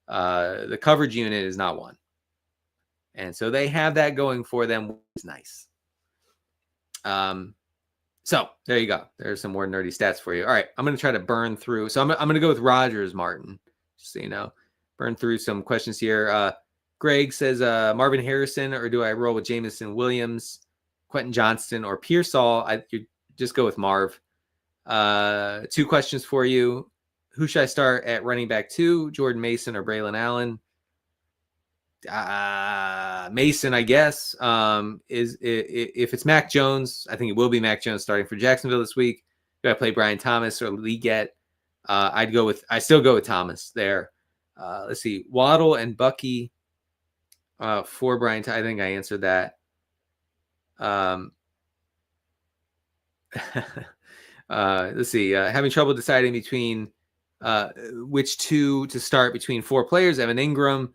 the coverage unit is not one. And so they have that going for them, which is nice. So there you go. There's some more nerdy stats for you. All right, I'm going to try to burn through. So I'm going to go with Rogers Martin, just so you know. Burn through some questions here. Greg says, Marvin Harrison, or do I roll with Jameson Williams, Quentin Johnston, or Pearsall? You just go with Marv. 2 questions for you. Who should I start at running back 2, Jordan Mason or Braylon Allen? Mason, I guess. If it's Mac Jones, I think it will be Mac Jones starting for Jacksonville this week. Do I play Brian Thomas or Leggett? I still go with Thomas there. Let's see, Waddle and Bucky for Brian. I think I answered that. Let's see. Having trouble deciding between which 2 to start between 4 players. Evan Ingram,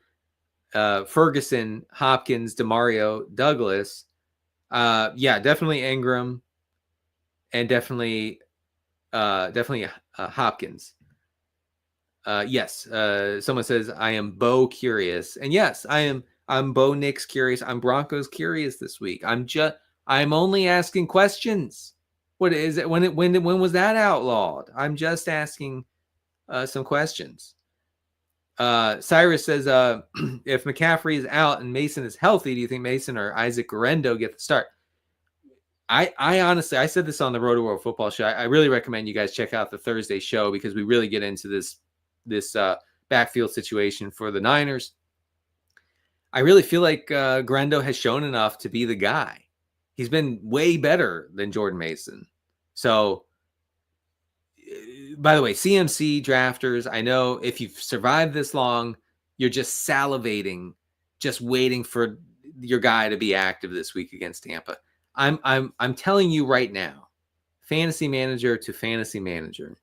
Ferguson, Hopkins, DeMario, Douglas. Yeah, definitely Ingram, and definitely Hopkins. Yes. Someone says I am Bo curious, and yes, I'm Bo Nix curious. I'm Broncos curious this week. I'm only asking questions. What is it? When was that outlawed? I'm just asking some questions. Cyrus says, if McCaffrey is out and Mason is healthy, do you think Mason or Isaac Guerrero get the start? I honestly, I said this on the Rotoworld football show. I really recommend you guys check out the Thursday show, because we really get into this backfield situation for the Niners. I really feel like Guerrero has shown enough to be the guy. He's been way better than Jordan Mason. So, by the way, CMC drafters, I know if you've survived this long, you're just salivating, just waiting for your guy to be active this week against Tampa. I'm telling you right now, fantasy manager to fantasy manager,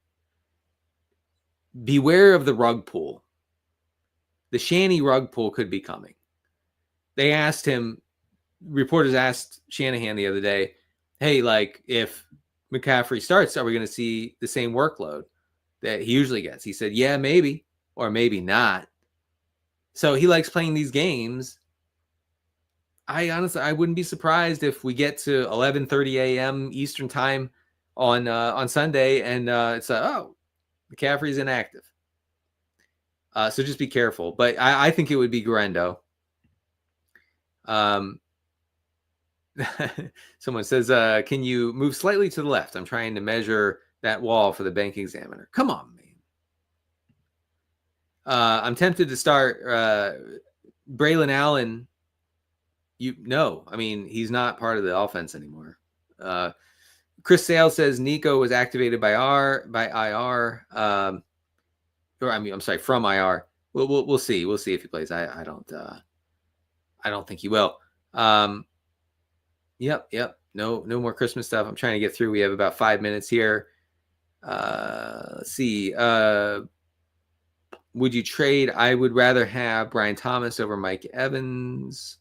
beware of the rug pull. The Shanny rug pull could be coming. Reporters asked Shanahan the other day, hey, like, if McCaffrey starts, are we going to see the same workload that he usually gets? He said, yeah, maybe, or maybe not. So he likes playing these games. I wouldn't be surprised if we get to 11:30 a.m. Eastern time on Sunday, and it's McCaffrey's inactive. So just be careful. But I think it would be Guerrero. Someone says, can you move slightly to the left? I'm trying to measure that wall for the bank examiner. Come on, man. I'm tempted to start Braylon Allen. He's not part of the offense anymore. Chris Sale says Nico was activated by IR. From IR. We'll see. We'll see if he plays. I don't think he will. Yep. No more Christmas stuff. I'm trying to get through. We have about 5 minutes here. Let's see. Would you trade? I would rather have Brian Thomas over Mike Evans,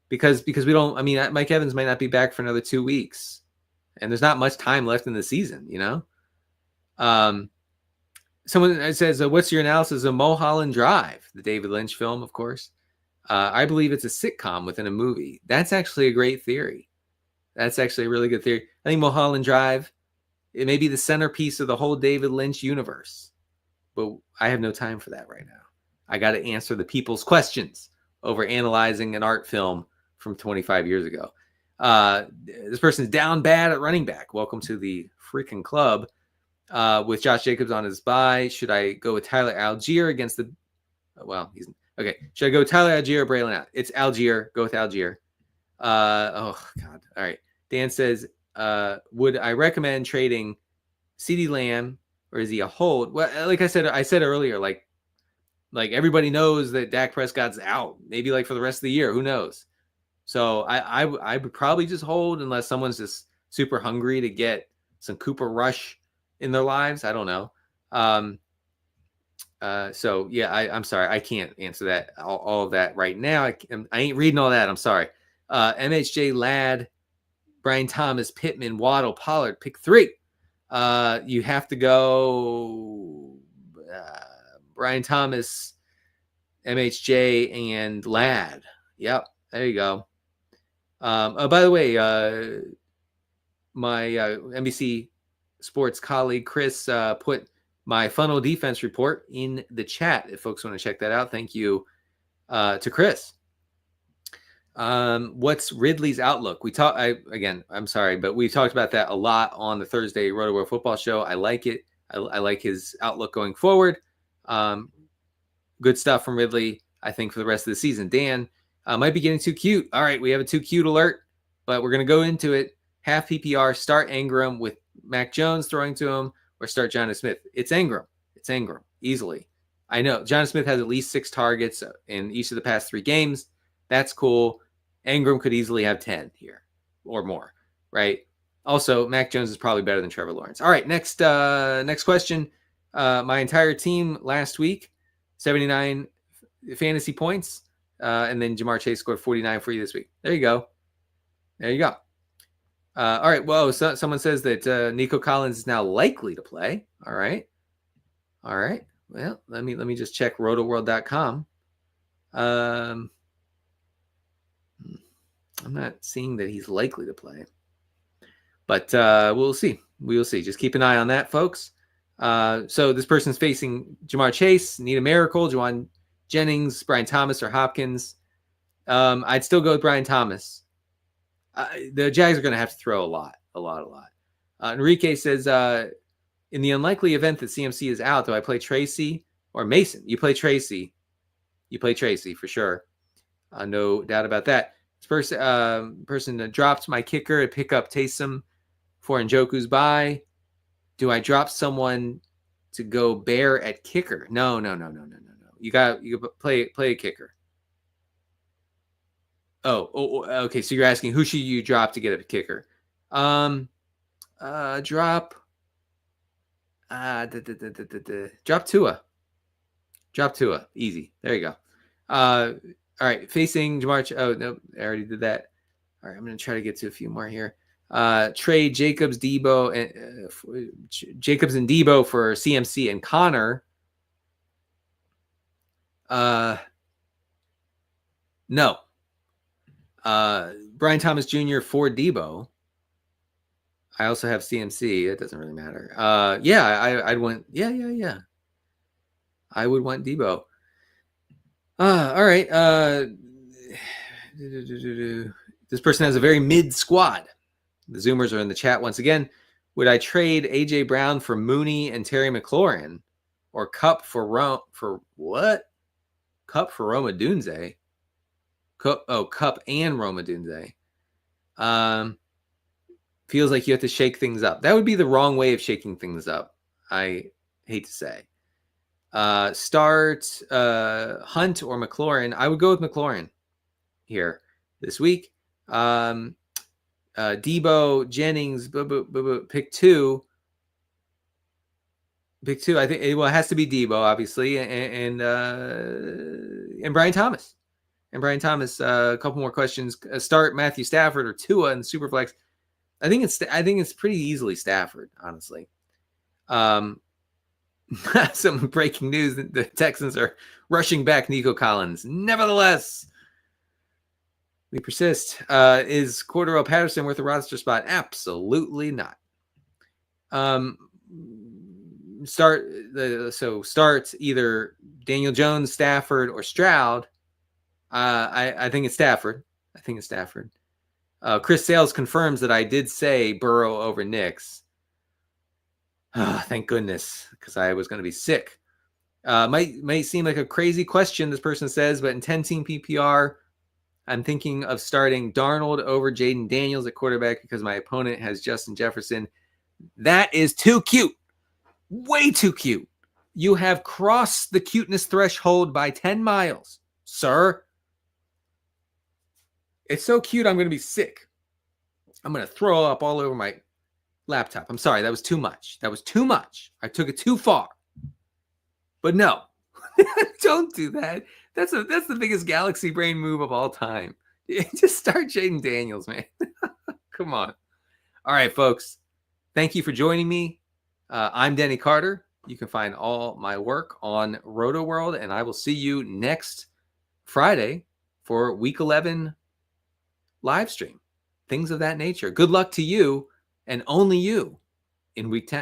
because we don't. Mike Evans might not be back for another 2 weeks, and there's not much time left in the season. Someone says, what's your analysis of Mulholland Drive, the David Lynch film, of course? I believe it's a sitcom within a movie. That's actually a great theory. That's actually a really good theory. I think Mulholland Drive, it may be the centerpiece of the whole David Lynch universe. But I have no time for that right now. I got to answer the people's questions over analyzing an art film from 25 years ago. This person's down bad at running back. Welcome to the freaking club. With Josh Jacobs on his bye, should I go with Tyler Algier against the... he's... Okay, should I go Tyler Algier or Braylon Allen? It's Algier. Go with Algier. Oh, God. All right. Dan says, would I recommend trading CeeDee Lamb, or is he a hold? Well, like I said earlier, like, Like everybody knows that Dak Prescott's out, maybe like for the rest of the year. Who knows? So I would probably just hold unless someone's just super hungry to get some Cooper Rush in their lives. I don't know. So yeah, I'm sorry, I can't answer that all of that right now. I ain't reading all that. I'm sorry. MHJ, Ladd, Brian Thomas, Pittman, Waddle, Pollard, pick 3. You have to go Brian Thomas, MHJ, and Ladd. Yep, there you go. By the way, my NBC Sports colleague Cris put my funnel defense report in the chat. If folks want to check that out, thank you to Cris. What's Ridley's outlook? I'm sorry, but we talked about that a lot on the Thursday Rotoworld football show. I like it. I like his outlook going forward. Good stuff from Ridley, I think, for the rest of the season. Dan might be getting too cute. All right, we have a too cute alert, but we're going to go into it. Half PPR, start Ingram with Mac Jones throwing to him, or start Jonnu Smith. It's Ingram. Easily. I know Jonnu Smith has at least 6 targets in each of the past 3 games. That's cool. Ingram could easily have 10 here or more, right? Also, Mac Jones is probably better than Trevor Lawrence. All right, next question. My entire team last week, 79 fantasy points, and then Jamar Chase scored 49 for you this week. There you go. All right. Whoa. So, someone says that Nico Collins is now likely to play. All right. Well, let me just check rotoworld.com. I'm not seeing that he's likely to play, but we'll see. Just keep an eye on that, folks. So this person's facing Jamar Chase, need a miracle, Juwan Jennings, Brian Thomas, or Hopkins. I'd still go with Brian Thomas. The Jags are going to have to throw a lot. Enrique says, in the unlikely event that CMC is out, do I play Tracy or Mason? You play Tracy for sure. No doubt about that. This person dropped my kicker to pick up Taysom for Njoku's bye. Do I drop someone to go Bear at kicker? No. You play a kicker. Oh, okay. So you're asking who should you drop to get a kicker? Drop Tua. Drop Tua. Easy. There you go. All right. Facing Jamar. Oh no, I already did that. All right. I'm going to try to get to a few more here. Trade Jacobs, Debo, and Jacobs and Debo for CMC and Connor. No. Brian Thomas Jr. for Debo. I also have CMC. It doesn't really matter. I'd want. Yeah. I would want Debo. All right. This person has a very mid squad. The Zoomers are in the chat once again. Would I trade AJ Brown for Mooney and Terry McLaurin, or Cup for what? Cup for Roma Dunze. Cup and Roma Dunze. Feels like you have to shake things up. That would be the wrong way of shaking things up. I hate to say. Start Hunt or McLaurin. I would go with McLaurin here this week. Debo, Jennings, pick 2. I think it has to be Debo, obviously, and Brian Thomas. A couple more questions. Start Matthew Stafford or Tua in the Superflex. I think it's pretty easily Stafford, honestly. Some breaking news: the Texans are rushing back Nico Collins. Nevertheless, we persist. Is Cordero Patterson worth a roster spot? Absolutely not. Start either Daniel Jones, Stafford, or Stroud. I think it's Stafford. Chris Sales confirms that I did say Burrow over Knicks. Thank goodness, because I was going to be sick. Might seem like a crazy question, this person says, but in 10-team PPR, I'm thinking of starting Darnold over Jaden Daniels at quarterback because my opponent has Justin Jefferson. That is too cute. Way too cute. You have crossed the cuteness threshold by 10 miles, sir. It's so cute, I'm going to be sick. I'm going to throw up all over my laptop. I'm sorry, that was too much. That was too much. I took it too far. But no, don't do that. That's the biggest galaxy brain move of all time. Just start Jaden Daniels, man. Come on. All right, folks. Thank you for joining me. I'm Denny Carter. You can find all my work on Rotoworld, and I will see you next Friday for Week 11 live stream. Things of that nature. Good luck to you and only you in Week 10.